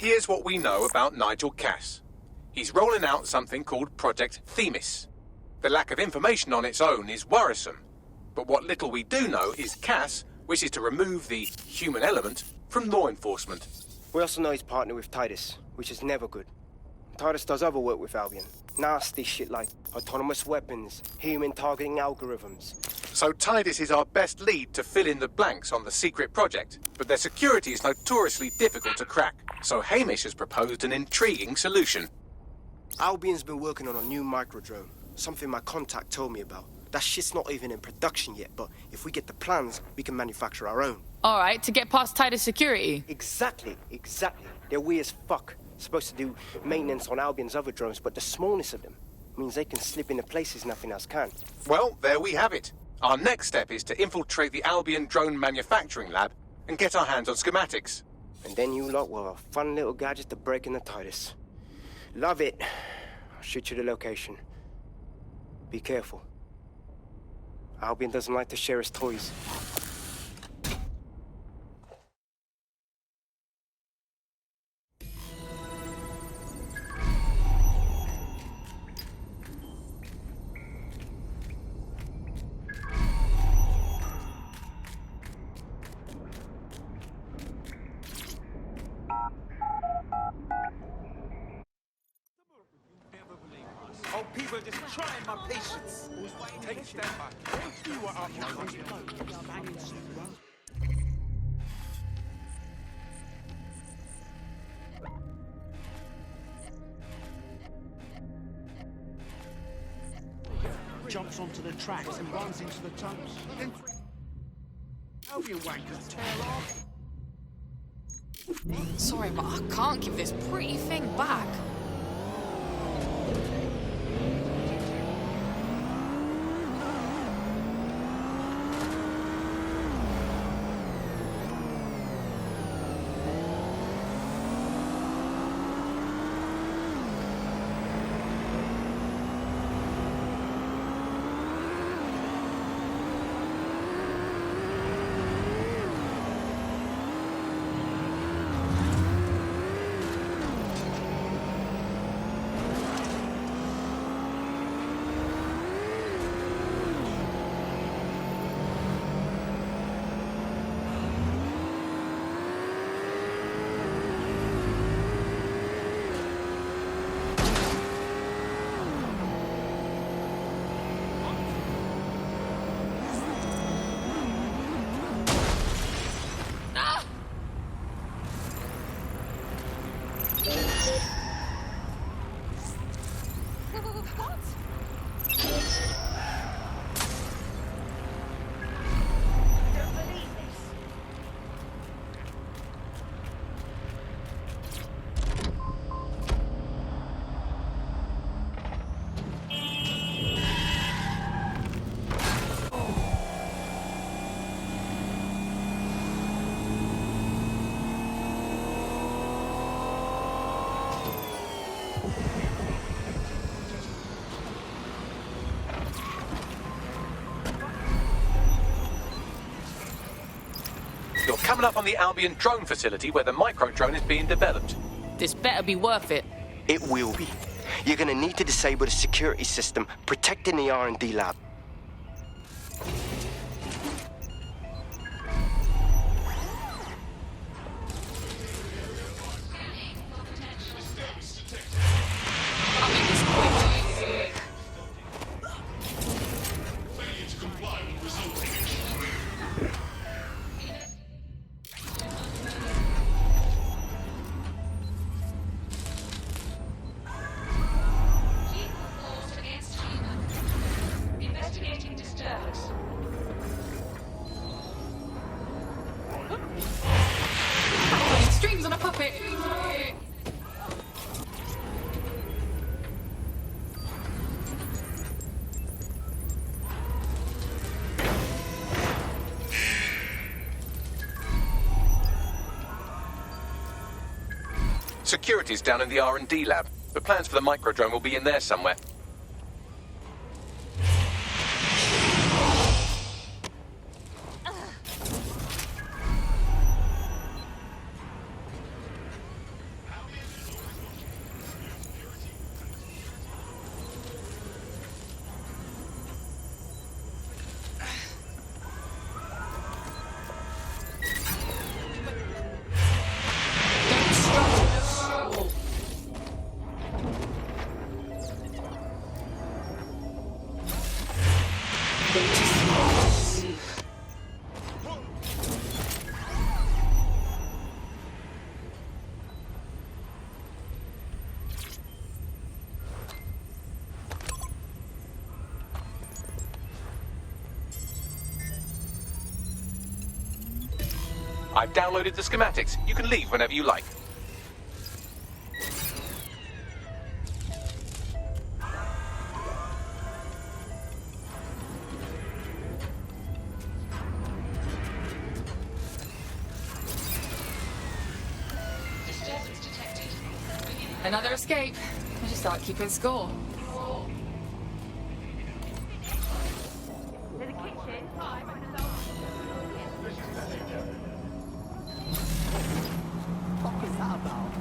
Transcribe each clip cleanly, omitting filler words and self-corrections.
Here's what we know about Nigel Cass. He's rolling out something called Project Themis. The lack of information on its own is worrisome, but what little we do know is Cass wishes to remove the human element from law enforcement. We also know he's partnered with Titus, which is never good. Titus does other work with Albion. Nasty shit like autonomous weapons, human targeting algorithms. So Titus is our best lead to fill in the blanks on the secret project, but their security is notoriously difficult to crack, so Hamish has proposed an intriguing solution. Albion's been working on a new microdrone, something my contact told me about. That shit's not even in production yet, but if we get the plans, we can manufacture our own. All right, to get past Titus security. Exactly. They're weird as fuck. Supposed to do maintenance on Albion's other drones, but the smallness of them means they can slip into places nothing else can. Well, there we have it. Our next step is to infiltrate the Albion drone manufacturing lab and get our hands on schematics. And then you lot will have a fun little gadget to break in the Titus. Love it. I'll shoot you the location. Be careful. Albion doesn't like to share his toys. Oh, people just trying my patience. Take a step back. You are up jumps onto the tracks and runs into the tunnels. Then Albion wankers tail off. Sorry, but I can't give this pretty thing back. You're coming up on the Albion drone facility where the micro-drone is being developed. This better be worth it. It will be. You're gonna need to disable the security system protecting the R&D lab. I'll make this quick. Investigating disturbance. Strings on a puppet. Security's down in the R&D lab. The plans for the micro-drone will be in there somewhere. I've downloaded the schematics. You can leave whenever you like. Disturbance detected. Another escape. I just start keeping score. What is that about?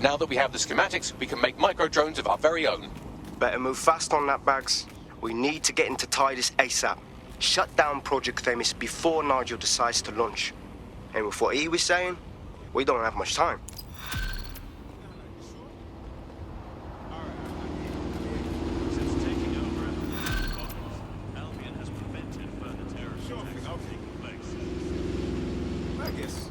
Now that we have the schematics, we can make micro-drones of our very own. Better move fast on that, Bags. We need to get into Titus ASAP. Shut down Project Themis before Nigel decides to launch. And with what he was saying, we don't have much time. Since taking over Albion has prevented further terrorist attacks taking place. I guess.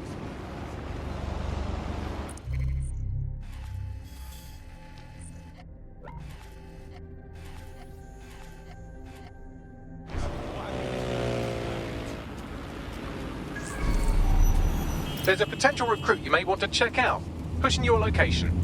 There's a potential recruit you may want to check out. Pushing your location.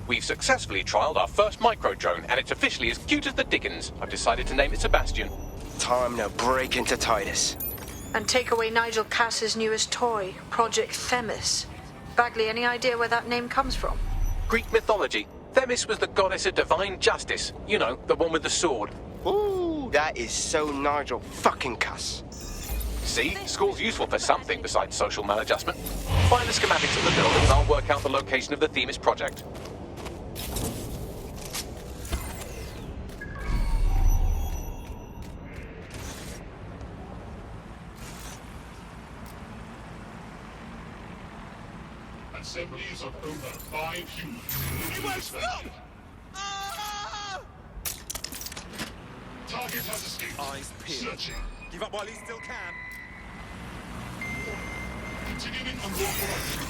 We've successfully trialed our first micro-drone, and it's officially as cute as the dickens. I've decided to name it Sebastian. Time to break into Titus. And take away Nigel Cass's newest toy, Project Themis. Bagley, any idea where that name comes from? Greek mythology. Themis was the goddess of divine justice. You know, the one with the sword. Ooh, that is so Nigel fucking Cass. See? School's useful for something besides social maladjustment. Find the schematics of the building and I'll work out the location of the Themis project. Assemblies of over 5 humans. He won't stop! Target has escaped. Eyes peeled. Searching. Give up while he still can. Continuing on the operation.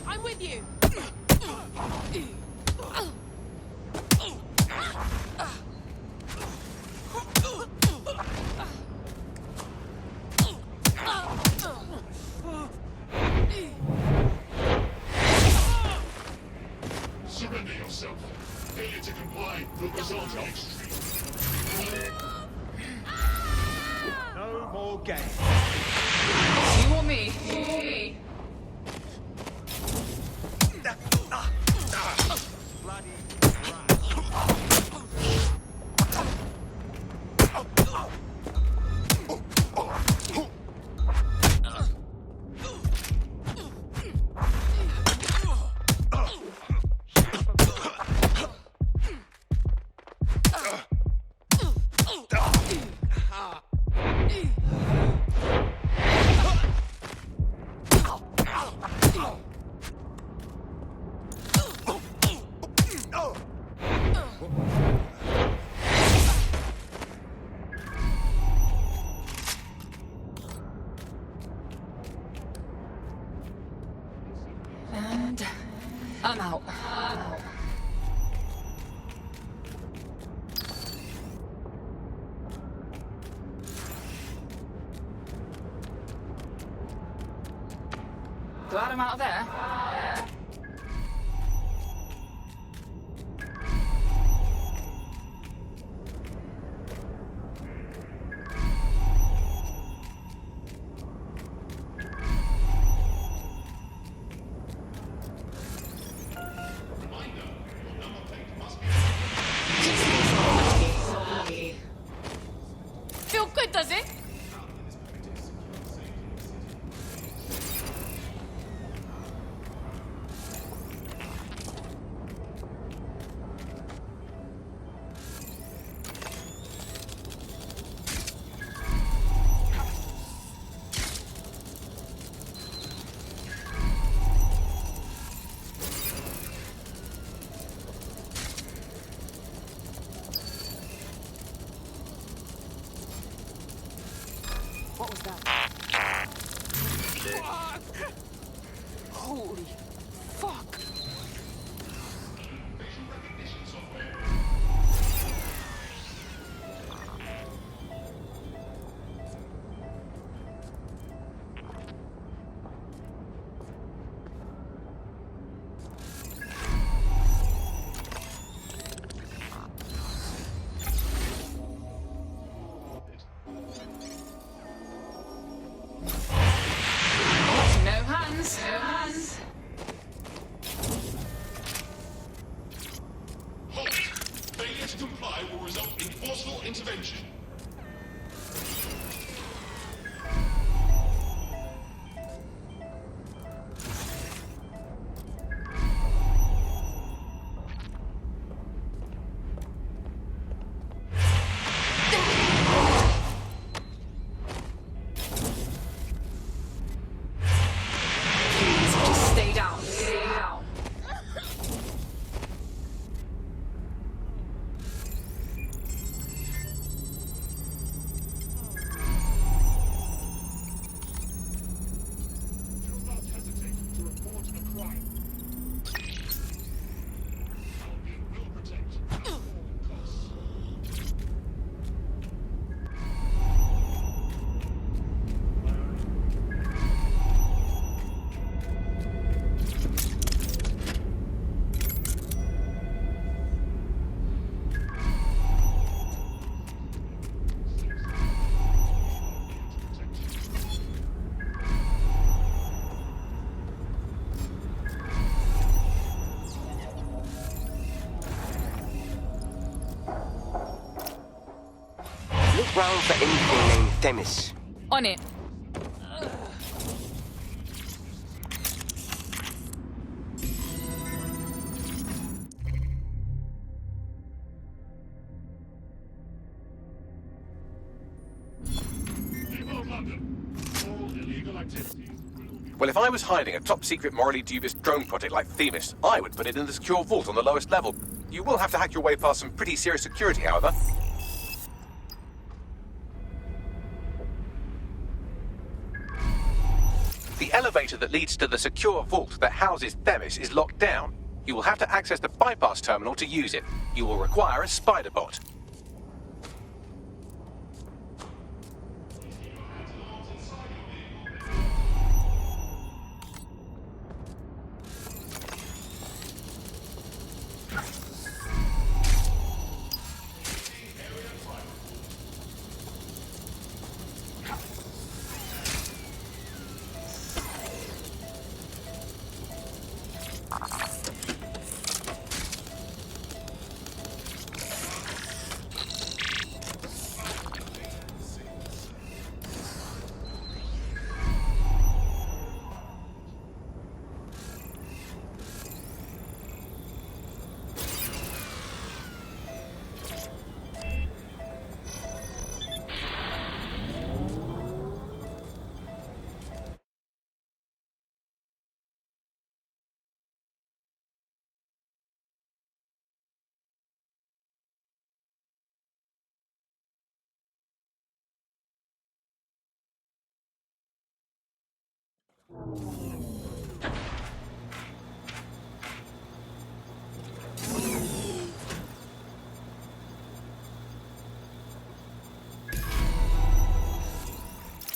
I'm with you. Surrender yourself. Failure to comply will result in extreme. No more games. You or me? Bloody And I'm out. Glad I'm out of there. Feel good, does it? What was that? Holy fuck! No hands. No hands. Halt! Failure to comply will result in forceful intervention. Please, just stay down. Stay down. Do not hesitate to report a crime. We will protect at all costs. Look round for anything named Themis. On it. People of London, all illegal activities will be Well, if I was hiding a top-secret, morally dubious drone project like Themis, I would put it in the secure vault on the lowest level. You will have to hack your way past some pretty serious security, however. The elevator that leads to the secure vault that houses Themis is locked down. You will have to access the bypass terminal to use it. You will require a spider bot.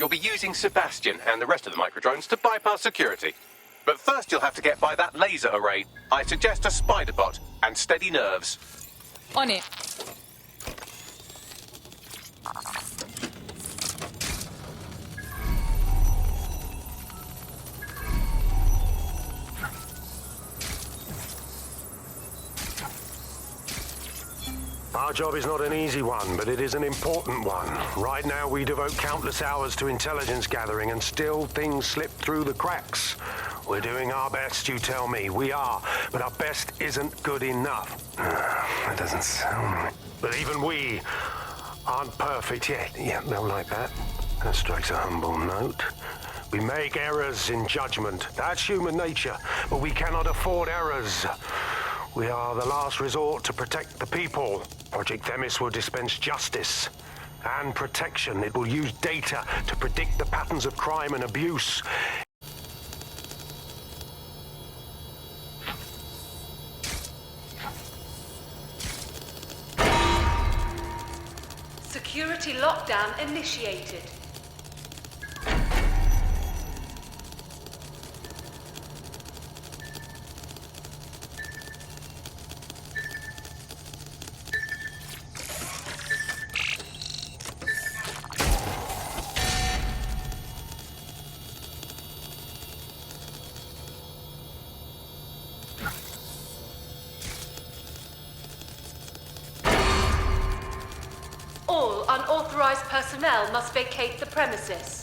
you'll be using Sebastian and the rest of the microdrones to bypass security. But first you'll have to get by that laser array. I suggest a spider bot and steady nerves. On it. Our job is not an easy one, but it is an important one. Right now, we devote countless hours to intelligence gathering, and still things slip through the cracks. We're doing our best, you tell me. We are, but our best isn't good enough. That doesn't sound right. But even we aren't perfect yet. Yeah, they'll like that. That strikes a humble note. We make errors in judgment. That's human nature, but we cannot afford errors. We are the last resort to protect the people. Project Themis will dispense justice and protection. It will use data to predict the patterns of crime and abuse. Security lockdown initiated. All unauthorized personnel must vacate the premises.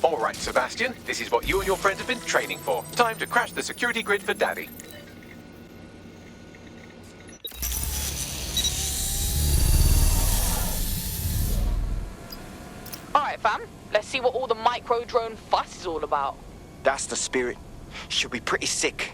All right, Sebastian, this is what you and your friends have been training for. Time to crash the security grid for Daddy. Alright, fam. Let's see what all the micro-drone fuss is all about. That's the spirit. Should be pretty sick.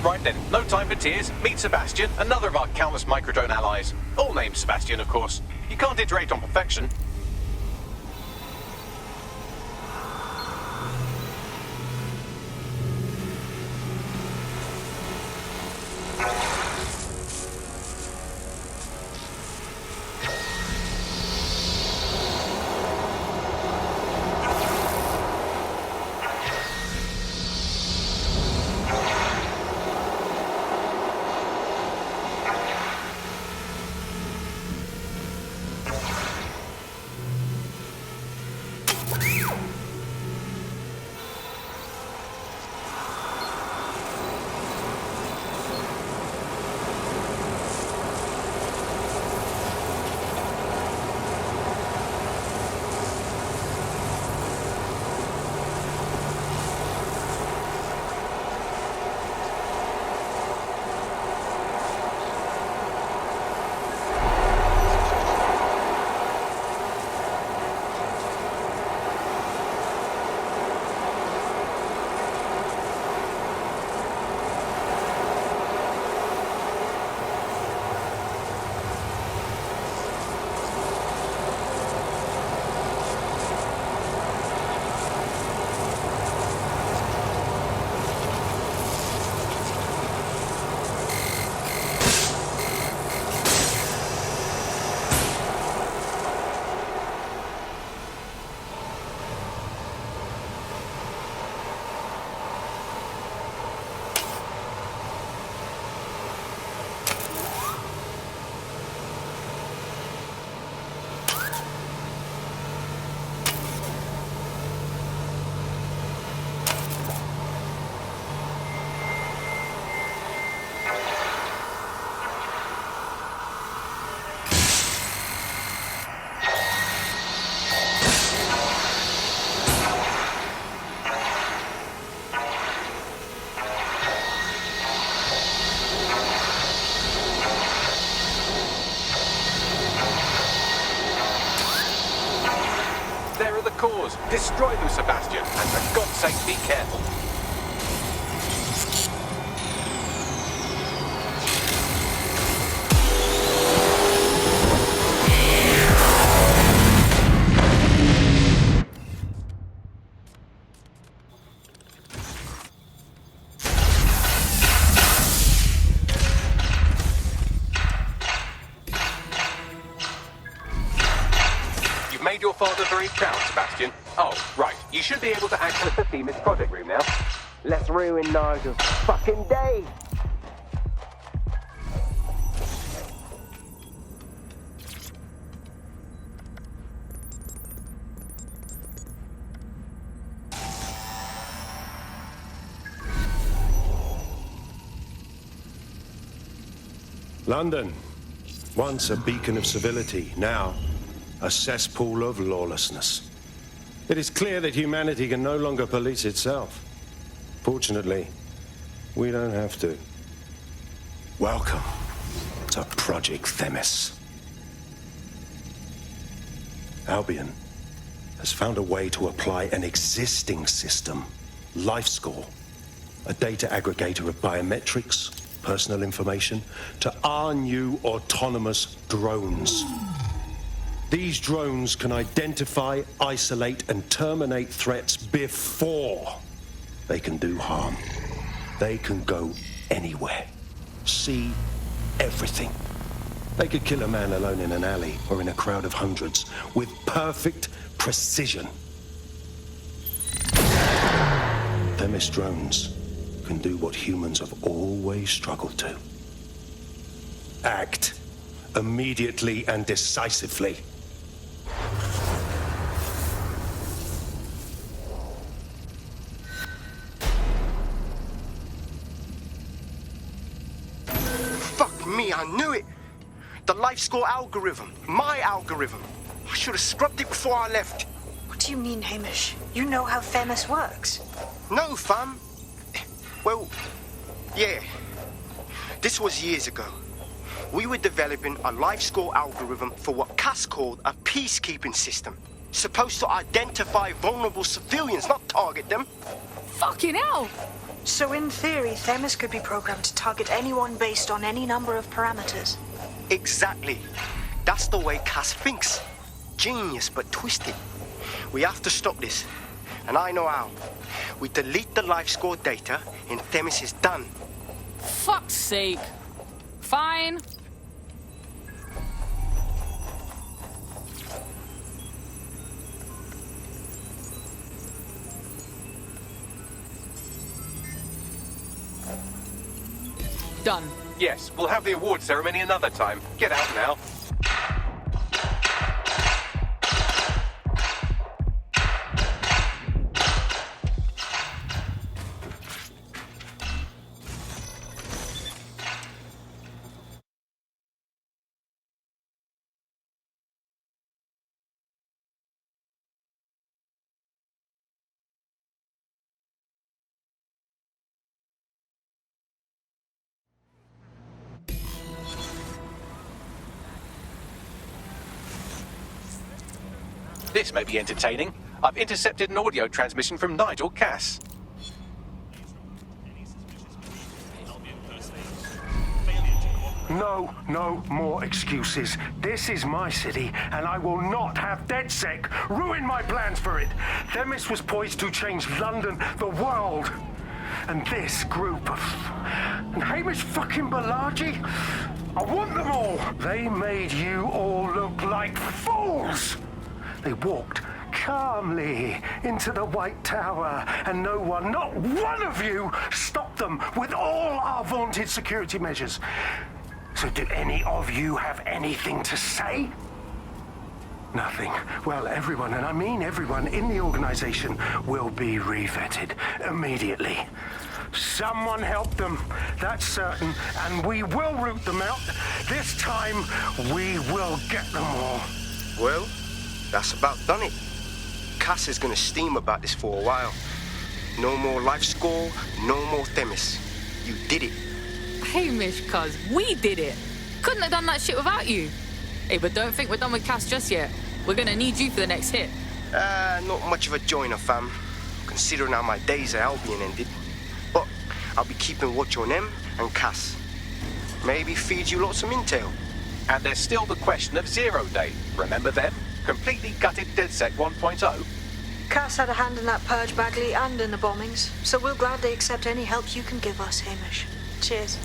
Right then, no time for tears. Meet Sebastian, another of our countless microdrone allies. All named Sebastian, of course. You can't iterate on perfection. There are the cores. Destroy them, Sebastian. And for God's sake, be careful. Made your father very proud, Sebastian. Oh, right. You should be able to access the Themis project room now. Let's ruin Nigel's fucking day. London, once a beacon of civility, now a cesspool of lawlessness. It is clear that humanity can no longer police itself. Fortunately, we don't have to. Welcome to Project Themis. Albion has found a way to apply an existing system, LifeScore, a data aggregator of biometrics, personal information, to our new autonomous drones. These drones can identify, isolate, and terminate threats before they can do harm. They can go anywhere, see everything. They could kill a man alone in an alley or in a crowd of hundreds with perfect precision. Themis drones can do what humans have always struggled to. Act immediately and decisively. Fuck me, I knew it. The LifeScore algorithm. My algorithm. I should have scrubbed it before I left. What do you mean, Hamish? You know how Themis works. No, fam. Well, yeah. This was years ago. We were developing a LifeScore algorithm for what Cass called a peacekeeping system. Supposed to identify vulnerable civilians, not target them. Fucking hell! So in theory, Themis could be programmed to target anyone based on any number of parameters. Exactly. That's the way Cass thinks. Genius, but twisted. We have to stop this. And I know how. We delete the LifeScore data and Themis is done. Fuck's sake. Fine. Done. Yes, we'll have the award ceremony another time. Get out now. This may be entertaining. I've intercepted an audio transmission from Nigel Cass. No more excuses. This is my city, and I will not have DedSec ruin my plans for it. Themis was poised to change London, the world. And this group of... And Hamish fucking Balaji? I want them all. They made you all look like fools. They walked calmly into the White Tower, and no one, not one of you, stopped them with all our vaunted security measures. So do any of you have anything to say? Nothing. Well, everyone, and I mean everyone in the organization, will be re-vetted immediately. Someone help them, that's certain, and we will root them out. This time, we will get them all. Well, that's about done it. Cass is gonna steam about this for a while. No more LifeScore, no more Themis. You did it. Hamish, cuz we did it. Couldn't have done that shit without you. Hey, but don't think we're done with Cass just yet. We're gonna need you for the next hit. Not much of a joiner, fam, considering how my days at Albion ended. But I'll be keeping watch on them and Cass. Maybe feed you lots of intel. And there's still the question of Zero Day. Remember them? Completely gutted DedSec 1.0. Cass had a hand in that purge, Bagley, and in the bombings, so we'll gladly accept any help you can give us, Hamish. Cheers.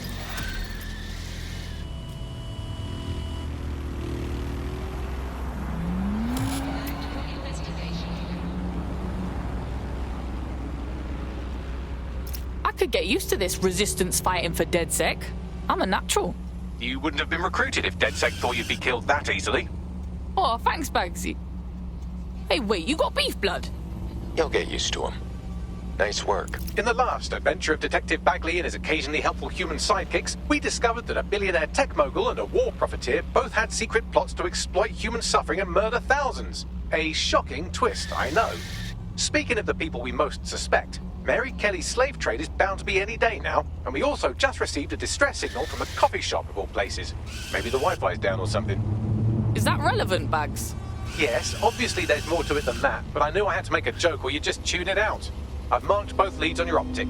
I could get used to this resistance fighting for DedSec. I'm a natural. You wouldn't have been recruited if DedSec thought you'd be killed that easily. Oh, thanks, Bagsy. Hey, wait, you got beef blood? You'll get used to him. Nice work. In the last adventure of Detective Bagley and his occasionally helpful human sidekicks, we discovered that a billionaire tech mogul and a war profiteer both had secret plots to exploit human suffering and murder thousands. A shocking twist, I know. Speaking of the people we most suspect, Mary Kelly's slave trade is bound to be any day now, and we also just received a distress signal from a coffee shop of all places. Maybe the Wi-Fi's down or something. Is that relevant, Bags? Yes, obviously there's more to it than that, but I knew I had to make a joke or you'd just tune it out. I've marked both leads on your optic.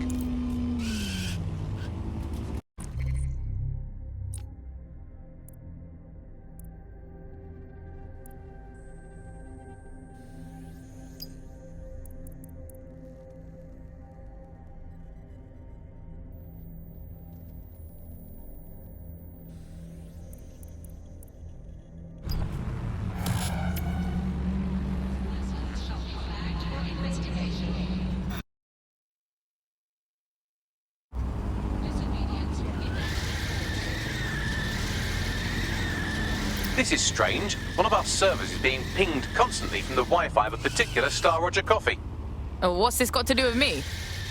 This is strange. One of our servers is being pinged constantly from the Wi-Fi of a particular Star Roger coffee. Oh, what's this got to do with me?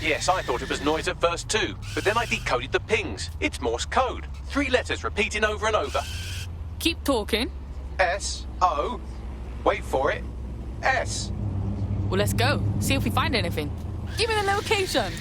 Yes, I thought it was noise at first too, but then I decoded the pings. It's Morse code. 3 letters repeating over and over. Keep talking. S-O. Wait for it. S. Well, let's go. See if we find anything. Give me the location.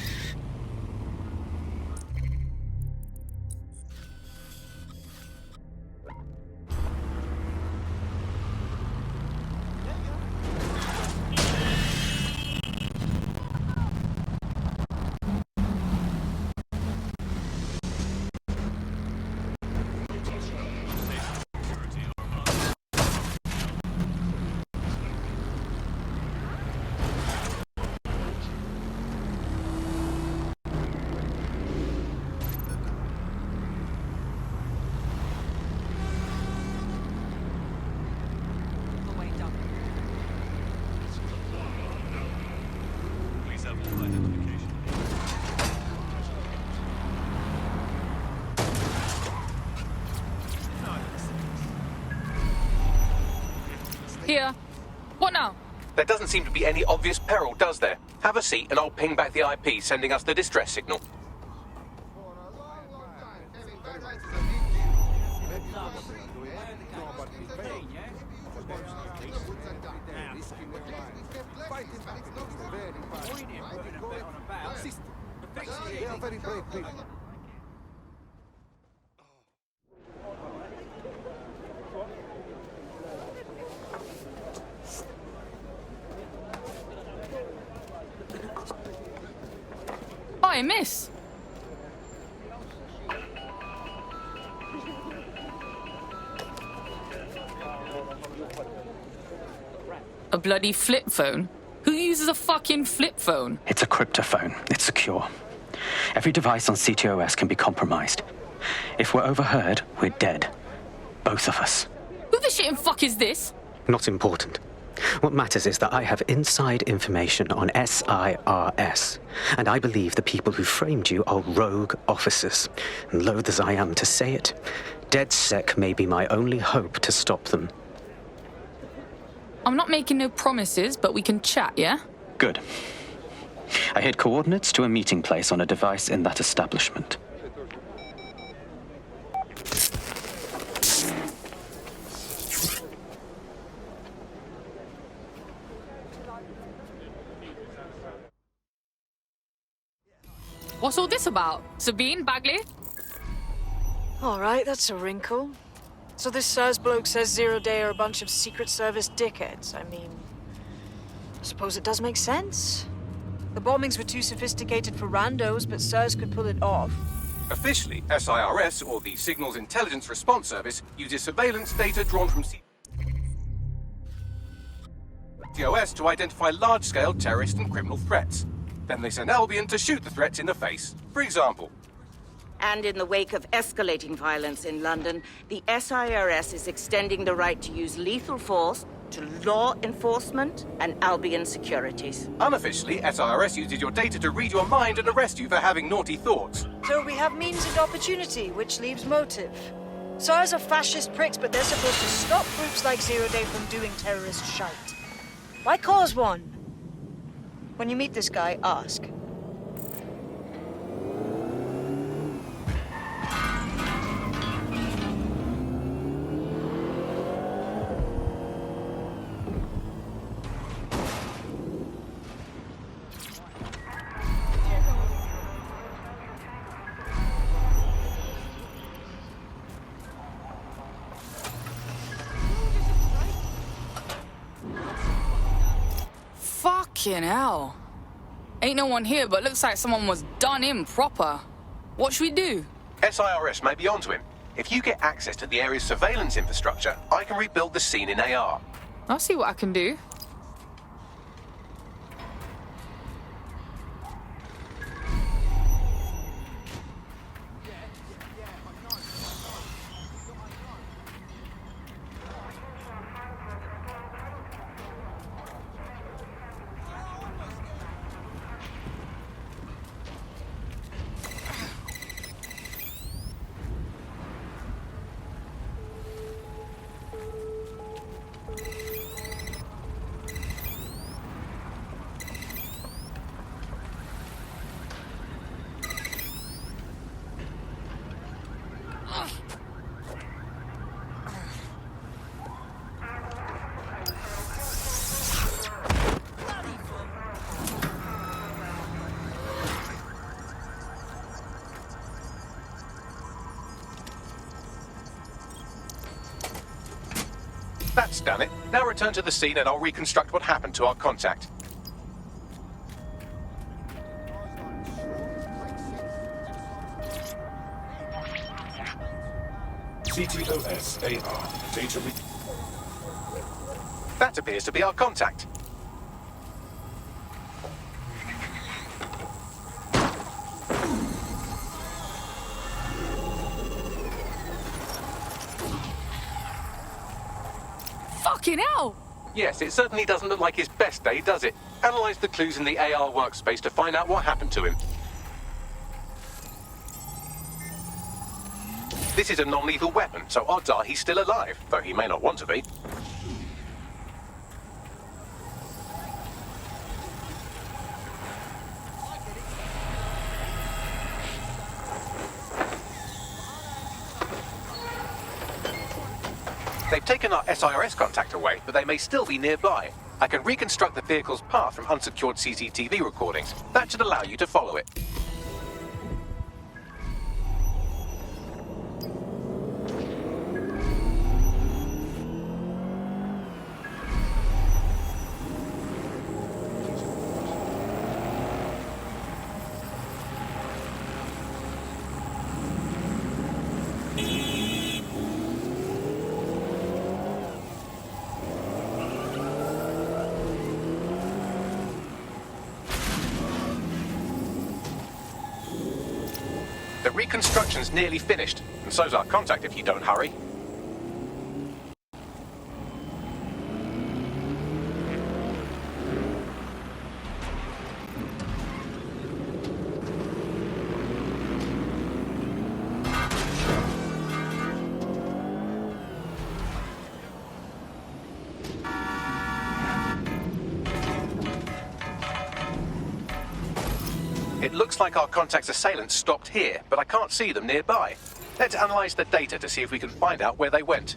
Here. What now? There doesn't seem to be any obvious peril, does there? Have a seat and I'll ping back the IP sending us the distress signal. Hi, miss. A bloody flip phone? Who uses a fucking flip phone? It's a cryptophone. It's secure. Every device on CTOS can be compromised. If we're overheard, we're dead. Both of us. Who the shit and fuck is this? Not important. What matters is that I have inside information on SIRS, and I believe the people who framed you are rogue officers. And loath as I am to say it, DedSec may be my only hope to stop them. I'm not making no promises, but we can chat, yeah? Good. I hid coordinates to a meeting place on a device in that establishment. What's all this about? Sabine, Bagley? All right, that's a wrinkle. So this SIRS bloke says Zero Day are a bunch of Secret Service dickheads. I mean, I suppose it does make sense. The bombings were too sophisticated for randos, but SIRS could pull it off. Officially, SIRS, or the Signals Intelligence Response Service, uses surveillance data drawn from COS to identify large-scale terrorist and criminal threats. Then they send Albion to shoot the threats in the face. For example. And in the wake of escalating violence in London, the SIRS is extending the right to use lethal force to law enforcement and Albion securities. Unofficially, SIRS uses your data to read your mind and arrest you for having naughty thoughts. So we have means and opportunity, which leaves motive. SIRS are fascist pricks, but they're supposed to stop groups like Zero Day from doing terrorist shite. Why cause one? When you meet this guy, ask. Fucking hell. Ain't no one here, but looks like someone was done in proper. What should we do? SIRS may be onto him. If you get access to the area's surveillance infrastructure, I can rebuild the scene in AR. I'll see what I can do. That's done it. Now return to the scene and I'll reconstruct what happened to our contact. CTOS AR. Data That appears to be our contact. Fucking hell! Yes, it certainly doesn't look like his best day, does it? Analyze the clues in the AR workspace to find out what happened to him. This is a non-lethal weapon, so odds are he's still alive, though he may not want to be. They've taken our SIRS contact away, but they may still be nearby. I can reconstruct the vehicle's path from unsecured CCTV recordings. That should allow you to follow it. The reconstruction's nearly finished, and so's our contact if you don't hurry. It looks like our contact's assailants stopped here, but I can't see them nearby. Let's analyze the data to see if we can find out where they went.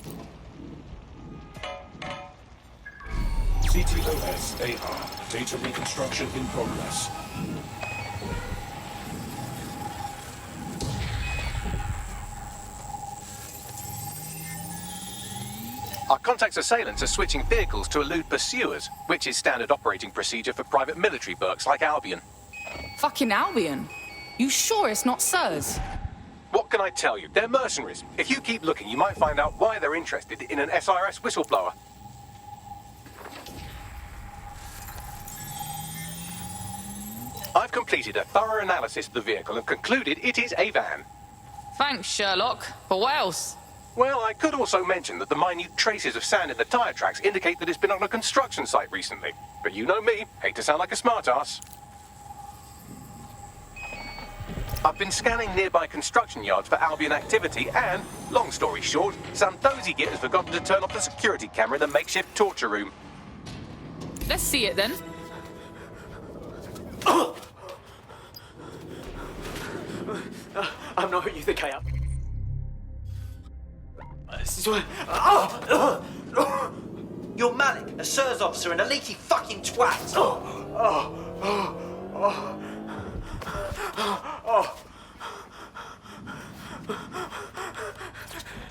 CTOS AR. Data reconstruction in progress. Our contact's assailants are switching vehicles to elude pursuers, which is standard operating procedure for private military burks like Albion. Fucking Albion? You sure it's not Sirs? What can I tell you? They're mercenaries. If you keep looking, you might find out why they're interested in an SIRS whistleblower. I've completed a thorough analysis of the vehicle and concluded it is a van. Thanks, Sherlock. But what else? Well, I could also mention that the minute traces of sand in the tyre tracks indicate that it's been on a construction site recently. But you know me, hate to sound like a smartass. I've been scanning nearby construction yards for Albion activity and, long story short, some dozy git has forgotten to turn off the security camera in the makeshift torture room. Let's see it then. I'm not who you think I am. You're Malik, a SIRS officer and a leaky fucking twat.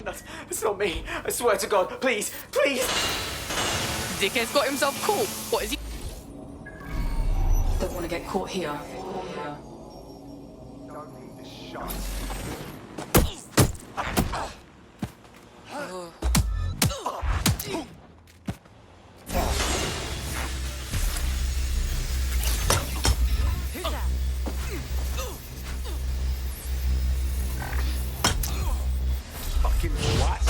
That's not me. I swear to God. Please, please. Dickhead's got himself caught. What is he? Don't want to get caught here. Fucking what?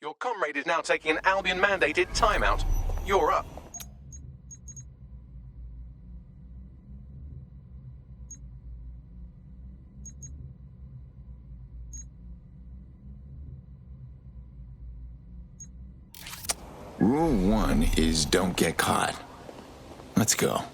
Your comrade is now taking an Albion-mandated timeout. You're up. Rule 1 is don't get caught. Let's go.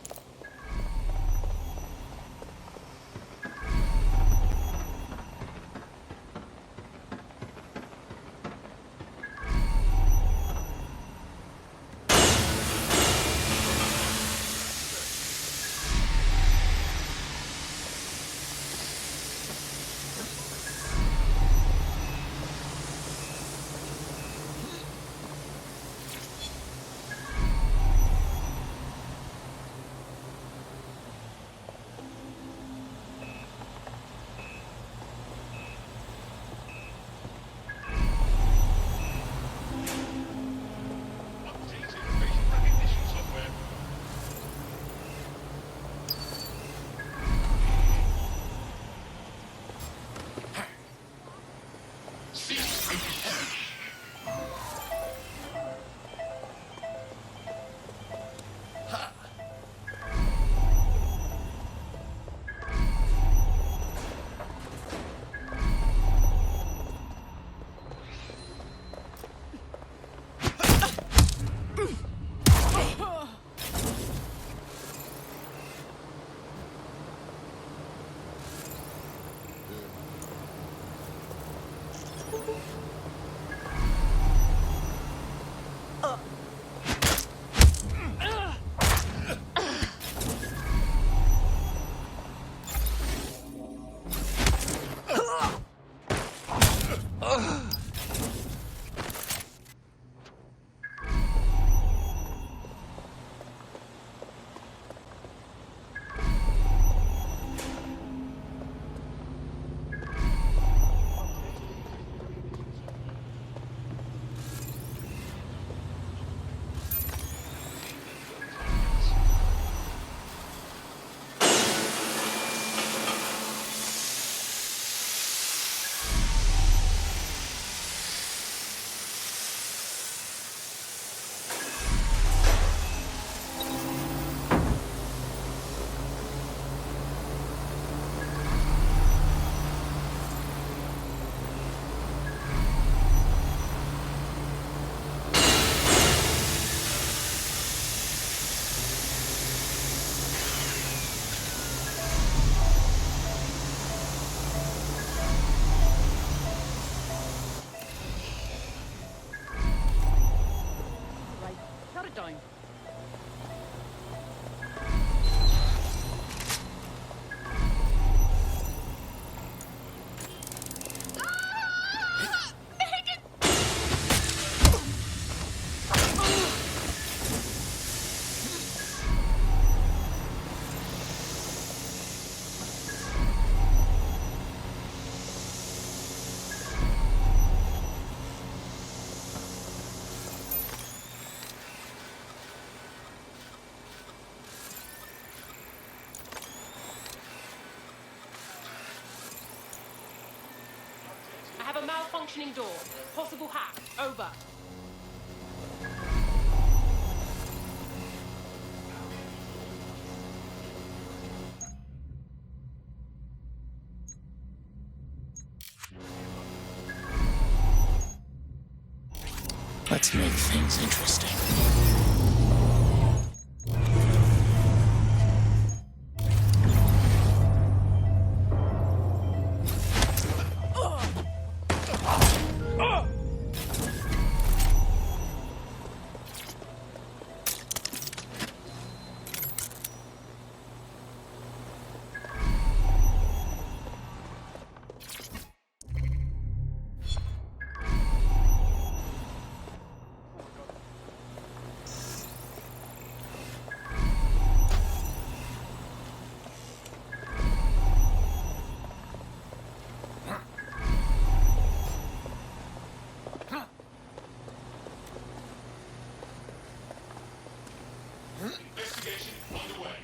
malfunctioning door. Possible hack. Over. Let's make things interesting. Investigation underway.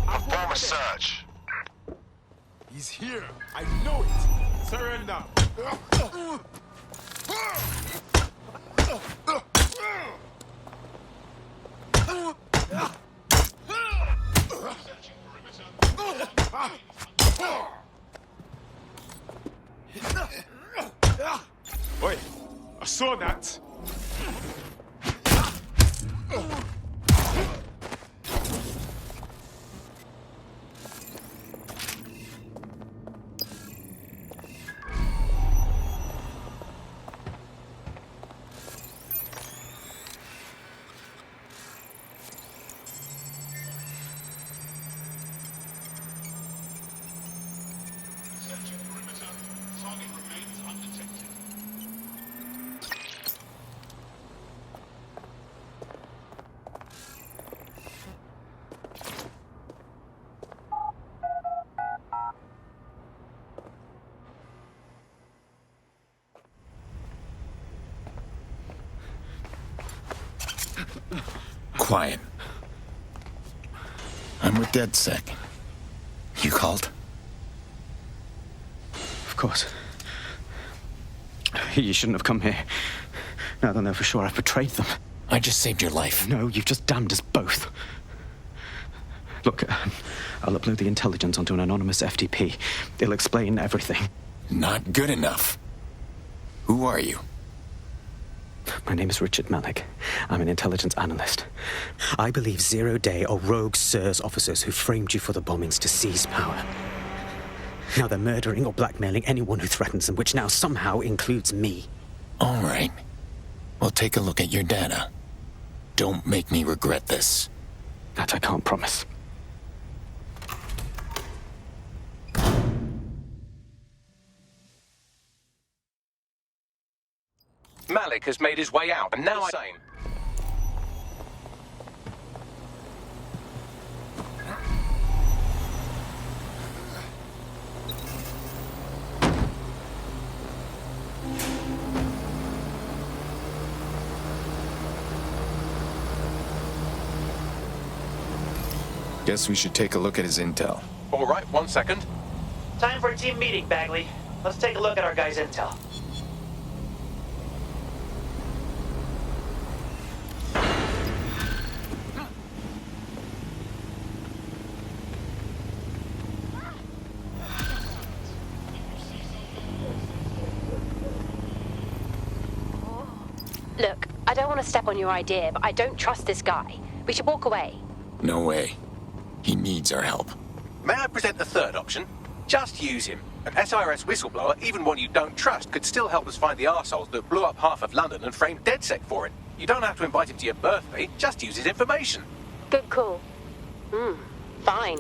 Perform a search. He's here. I know it. Surrender. Wait, I saw that. Quiet. I'm with DedSec. You called? Of course. You shouldn't have come here. Now they'll know for sure I've betrayed them. I just saved your life. No, you've just damned us both. Look, I'll upload the intelligence onto an anonymous FTP. It'll explain everything. Not good enough. Who are you? My name is Richard Malik. I'm an intelligence analyst. I believe Zero Day are rogue SIRS officers who framed you for the bombings to seize power. Now they're murdering or blackmailing anyone who threatens them, which now somehow includes me. All right. Well, take a look at your data. Don't make me regret this. That I can't promise. Malik has made his way out, and now same. Guess we should take a look at his intel. All right, 1 second. Time for a team meeting, Bagley. Let's take a look at our guy's intel. Look, I don't want to step on your idea, but I don't trust this guy. We should walk away. No way. He needs our help. May I present the third option? Just use him. An SIRS whistleblower, even one you don't trust, could still help us find the arseholes that blew up half of London and framed DedSec for it. You don't have to invite him to your birthday, just use his information. Good call. Fine.